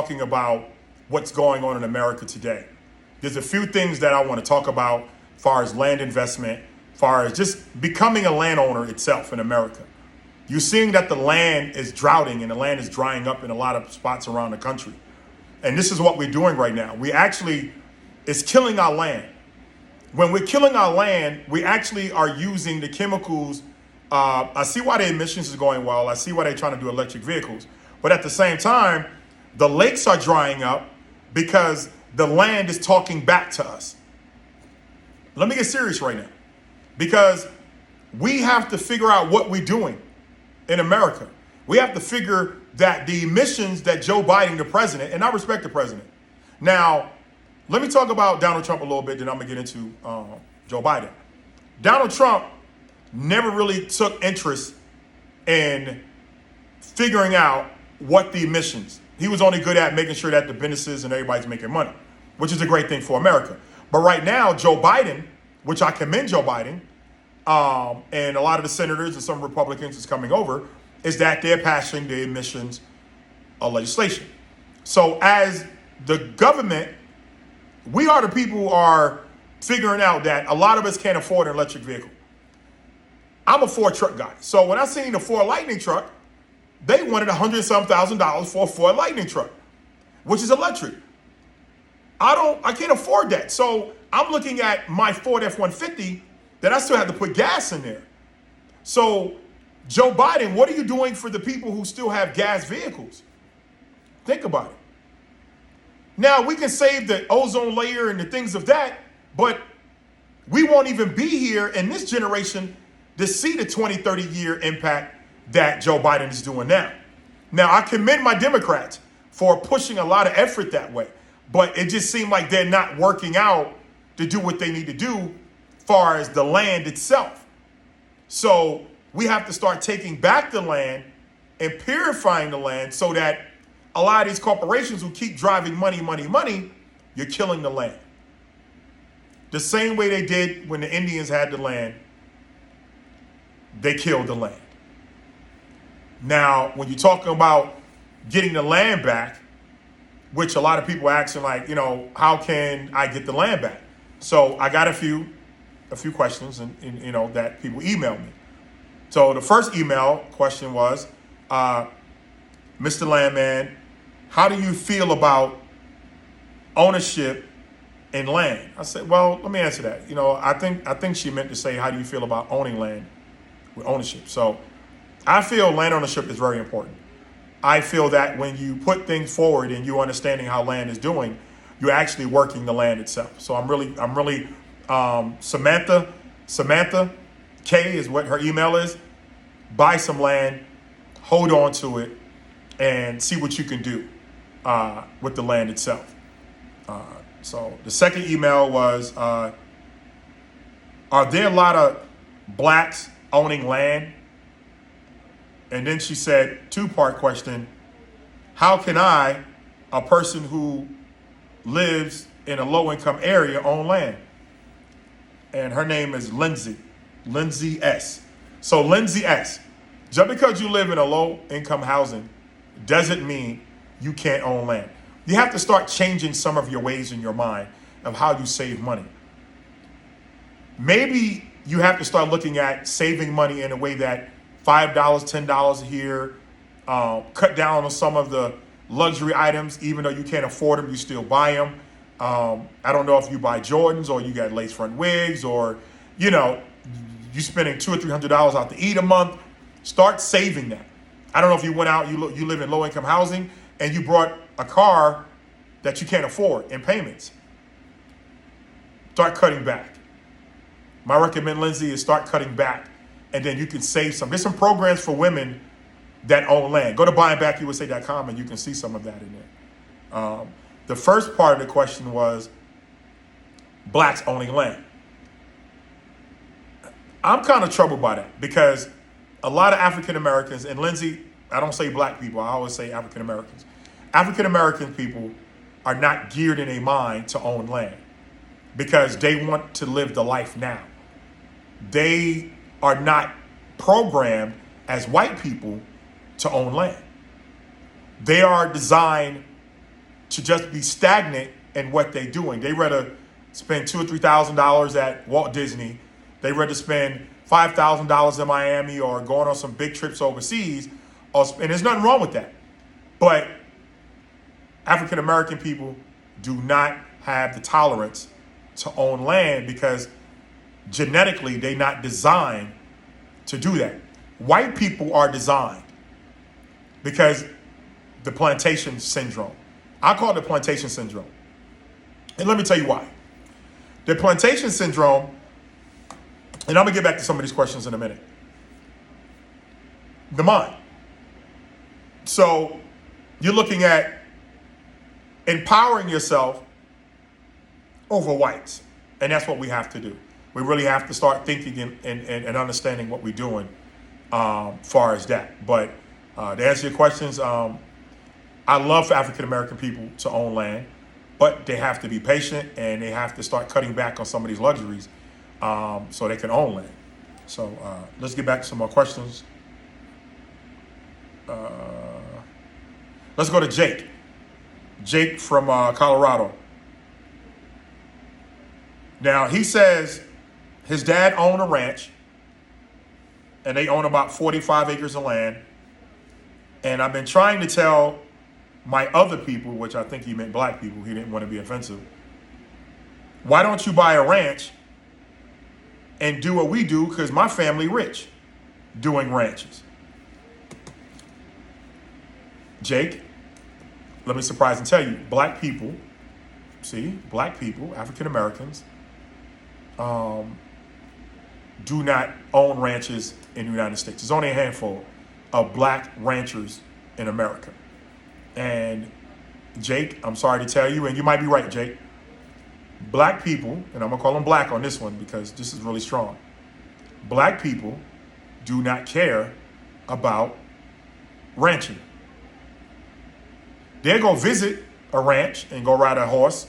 talking about what's going on in America today. There's a few things that I want to talk about as far as land investment, as far as just becoming a landowner itself in America. You're seeing that the land is droughting and the land is drying up in a lot of spots around the country. And this is what we're doing right now. It's killing our land. When we're killing our land, we actually are using the chemicals. I see why the emissions is going well. I see why they're trying to do electric vehicles. But at the same time, the lakes are drying up because the land is talking back to us. Let me get serious right now, because we have to figure out what we're doing in America. We have to figure that the emissions that Joe Biden, the president, and I respect the president. Now, let me talk about Donald Trump a little bit, then I'm going to get into Joe Biden. Donald Trump never really took interest in figuring out what the emissions. He was only good at making sure that the businesses and everybody's making money, which is a great thing for America. But right now, Joe Biden, which I commend Joe Biden, and a lot of the senators and some Republicans is coming over, is that they're passing the emissions legislation. So as the government, we are the people who are figuring out that a lot of us can't afford an electric vehicle. I'm a Ford truck guy. So when I seen the Ford Lightning truck, they wanted $100,000 for a Ford Lightning truck, which is electric. I can't afford that. So I'm looking at my Ford F-150 that I still have to put gas in there. So Joe Biden, what are you doing for the people who still have gas vehicles? Think about it. Now, we can save the ozone layer and the things of that, but we won't even be here in this generation to see the 20, 30-year impact that Joe Biden is doing now. Now, I commend my Democrats for pushing a lot of effort that way, but it just seemed like they're not working out to do what they need to do as far as the land itself. So we have to start taking back the land and purifying the land so that a lot of these corporations who keep driving money, you're killing the land. The same way they did when the Indians had the land, they killed the land. Now, when you're talking about getting the land back, which a lot of people are asking, like, how can I get the land back? So I got a few questions and that people emailed me. So the first email question was, Mr. Landman, how do you feel about ownership in land? I said, well, let me answer that. I think she meant to say, how do you feel about owning land with ownership? So I feel land ownership is very important. I feel that when you put things forward and you're understanding how land is doing, you're actually working the land itself. So I'm really Samantha K is what her email is. Buy some land, hold on to it, and see what you can do with the land itself. So the second email was, are there a lot of blacks owning land? And then she said, two-part question, how can I, a person who lives in a low-income area, own land? And her name is Lindsay S. So Lindsay S., just because you live in a low-income housing doesn't mean you can't own land. You have to start changing some of your ways in your mind of how you save money. Maybe you have to start looking at saving money in a way that $5, $10 a year, cut down on some of the luxury items. Even though you can't afford them, you still buy them. I don't know if you buy Jordans or you got lace front wigs or, you spending $200 or $300 out to eat a month. Start saving that. I don't know if you went out, you live in low income housing and you brought a car that you can't afford in payments. Start cutting back. My recommend, Lindsay, is start cutting back, and then you can save some. There's some programs for women that own land. Go to BUYINGBACKUSA.com and you can see some of that in there. The first part of the question was blacks owning land. I'm kind of troubled by that because a lot of African Americans, and Lindsay, I don't say black people, I always say African Americans. African American people are not geared in a mind to own land because they want to live the life now. They are not programmed as white people to own land. They are designed to just be stagnant in what they're doing. They rather spend $2,000 or $3,000 at Walt Disney. They rather spend $5,000 in Miami or going on some big trips overseas. And there's nothing wrong with that. But African American people do not have the tolerance to own land because genetically they're not designed to do that. White people are designed because the plantation syndrome. I call it the plantation syndrome. And let me tell you why. The plantation syndrome, and I'm going to get back to some of these questions in a minute. The mind. So you're looking at empowering yourself over whites. And that's what we have to do. We really have to start thinking and understanding what we're doing far as that. But to answer your questions, I love for African American people to own land, but they have to be patient and they have to start cutting back on some of these luxuries so they can own land. So let's get back to some more questions. Let's go to Jake. Jake from Colorado. Now, he says his dad owned a ranch, and they own about 45 acres of land. And I've been trying to tell my other people, which I think he meant black people, he didn't want to be offensive, why don't you buy a ranch and do what we do, because my family rich doing ranches. Jake, let me surprise and tell you, black people, African Americans, do not own ranches in the United States. There's only a handful of black ranchers in America. And Jake, I'm sorry to tell you, and you might be right, Jake, black people, and I'm gonna call them black on this one because this is really strong. Black people do not care about ranching. They'll go visit a ranch and go ride a horse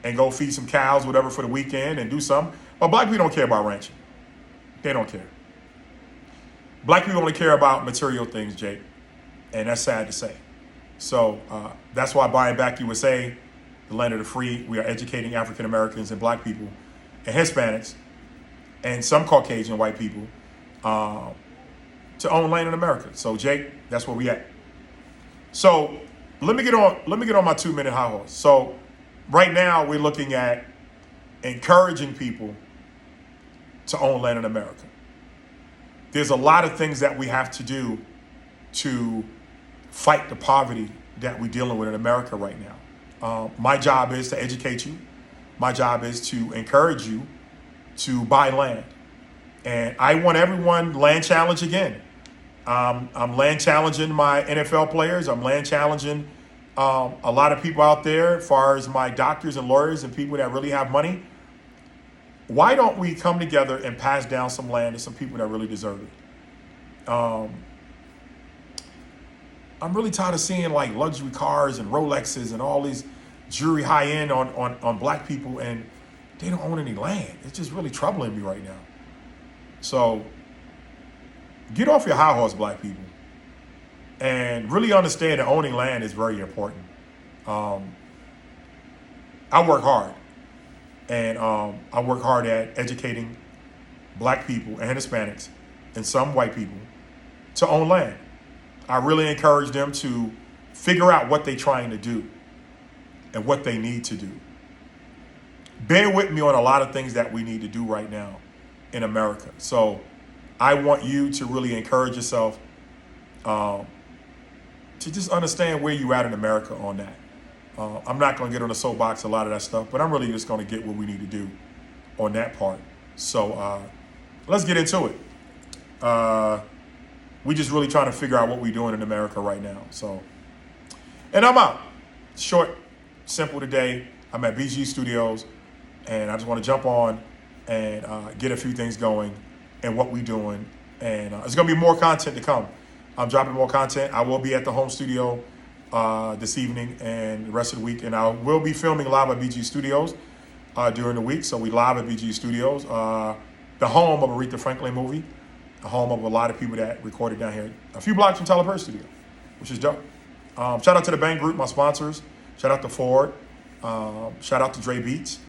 and go feed some cows, whatever, for the weekend and do something. But black people don't care about ranching. They don't care. Black people only care about material things, Jake. And that's sad to say. So that's why BUYINGBACKUSA, the land of the free, we are educating African Americans and black people and Hispanics and some Caucasian white people to own land in America. So Jake, that's where we at. So let me get on my 2-minute high horse. So right now we're looking at encouraging people to own land in America. There's a lot of things that we have to do to fight the poverty that we're dealing with in America right now. My job is to educate you. My job is to encourage you to buy land. And I want everyone land challenge again. I'm land challenging my NFL players. I'm land challenging a lot of people out there as far as my doctors and lawyers and people that really have money. Why don't we come together and pass down some land to some people that really deserve it? I'm really tired of seeing like luxury cars and Rolexes and all these jewelry high end on black people, and they don't own any land. It's just really troubling me right now. So get off your high horse, black people, and really understand that owning land is very important. I work hard, and I work hard at educating black people and Hispanics and some white people to own land. I really encourage them to figure out what they're trying to do and what they need to do. Bear with me on a lot of things that we need to do right now in America. So I want you to really encourage yourself to just understand where you're at in America on that. I'm not going to get on the soapbox a lot of that stuff, but I'm really just going to get what we need to do on that part. So let's get into it. We just really trying to figure out what we're doing in America right now. So, and I'm out. Short, simple today. I'm at BG Studios, and I just want to jump on and get a few things going and what we're doing. And there's going to be more content to come. I'm dropping more content. I will be at the home studio this evening and the rest of the week. And I will be filming live at BG Studios during the week. So we live at BG Studios, the home of Aretha Franklin movie, the home of a lot of people that recorded down here, a few blocks from Tyler Perry Studio, which is dope. Shout out to the Bank Group, my sponsors, Shout out to Ford. Shout out to Dre Beats.